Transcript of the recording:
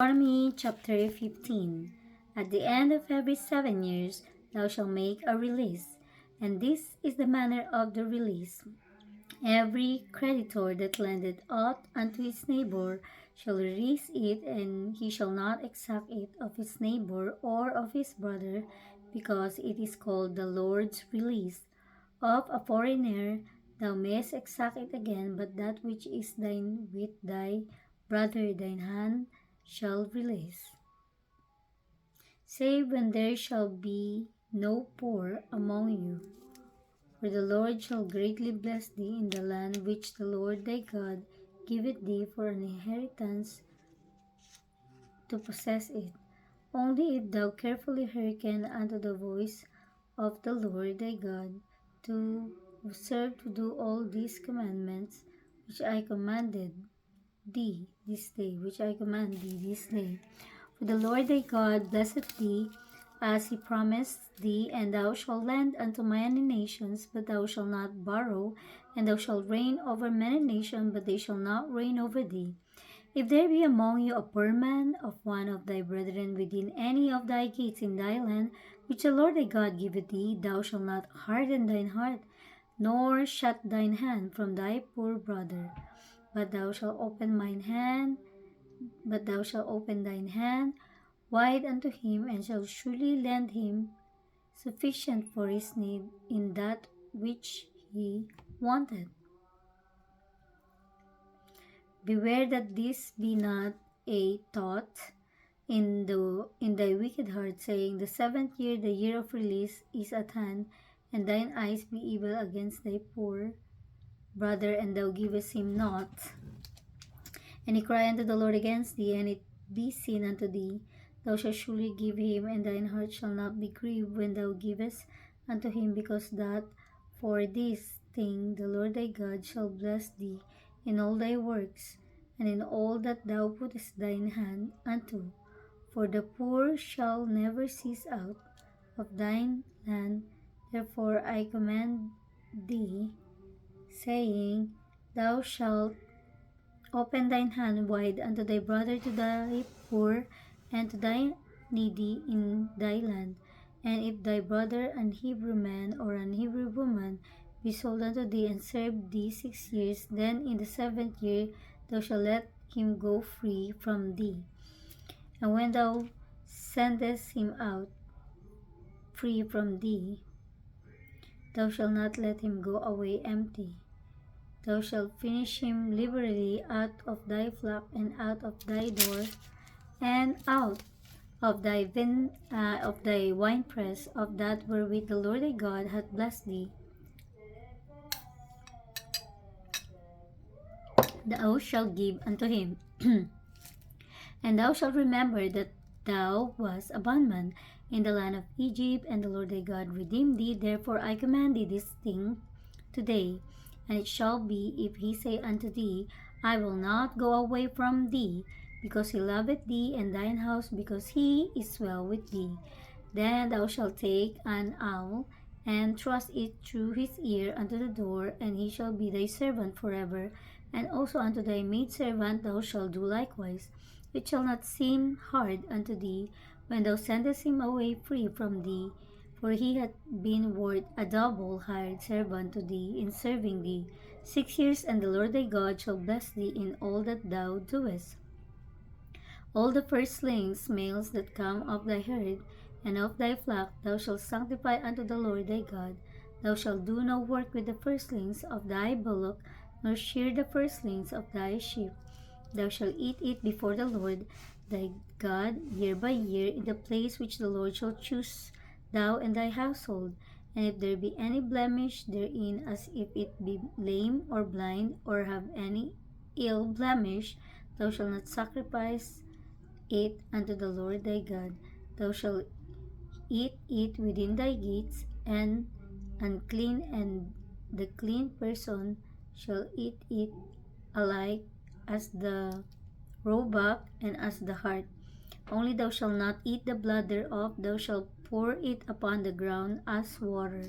Deuteronomy chapter 15. At the end of every 7 years thou shalt make a release, and this is the manner of the release. Every creditor that lendeth aught unto his neighbor shall release it, and he shall not exact it of his neighbor or of his brother, because it is called the Lord's release. Of a foreigner thou mayest exact it again, but that which is thine with thy brother thine hand shall release. Save when there shall be no poor among you. For the Lord shall greatly bless thee in the land which the Lord thy God giveth thee for an inheritance to possess it. Only if thou carefully hearken unto the voice of the Lord thy God, to observe to do all these commandments which I commanded thee this day, For the Lord thy God blesseth thee, as he promised thee, and thou shalt lend unto many nations, but thou shalt not borrow, and thou shalt reign over many nations, but they shall not reign over thee. If there be among you a poor man of one of thy brethren within any of thy gates in thy land, which the Lord thy God giveth thee, thou shalt not harden thine heart, nor shut thine hand from thy poor brother, but thou shalt open thine hand wide unto him, and shall surely lend him sufficient for his need in that which he wanted. Beware that this be not a thought in thy wicked heart, saying, The 7th year, the year of release, is at hand, and thine eyes be evil against thy poor brother, and thou givest him naught. And he cry unto the Lord against thee, and it be sin unto thee. Thou shalt surely give him, and thine heart shall not be grieved when thou givest unto him, because that for this thing the Lord thy God shall bless thee in all thy works, and in all that thou puttest thine hand unto. For the poor shall never cease out of thine land. Therefore I command thee, saying, Thou shalt open thine hand wide unto thy brother, to thy poor, and to thy needy in thy land. And if thy brother, an Hebrew man or an Hebrew woman, be sold unto thee, and serve thee 6 years, then in the 7th year thou shalt let him go free from thee. And when thou sendest him out free from thee, thou shalt not let him go away empty. Thou shalt finish him liberally out of thy flock, and out of thy door, and out of thy winepress, of that wherewith the Lord thy God hath blessed thee. Thou shalt give unto him. And thou shalt remember that thou wast a bondman in the land of Egypt, and the Lord thy God redeemed thee. Therefore I command thee this thing today. And it shall be, if he say unto thee, I will not go away from thee, because he loveth thee and thine house, because he is well with thee, then thou shalt take an owl, and thrust it through his ear unto the door, and he shall be thy servant forever. And also unto thy maidservant thou shalt do likewise. It shall not seem hard unto thee when thou sendest him away free from thee, for he hath been worth a double hired servant to thee in serving thee 6 years, and the Lord thy God shall bless thee in all that thou doest. All the firstlings males that come of thy herd and of thy flock thou shalt sanctify unto the Lord thy God. Thou shalt do no work with the firstlings of thy bullock, nor shear the firstlings of thy sheep. Thou shalt eat it before the Lord thy God year by year in the place which the Lord shall choose, thou and thy household. And if there be any blemish therein, as if it be lame or blind, or have any ill blemish, thou shalt not sacrifice it unto the Lord thy God. Thou shalt eat it within thy gates, and unclean and the clean person shall eat it alike, as the roebuck and as the hart. Only thou shalt not eat the blood thereof, thou shalt pour it upon the ground as water.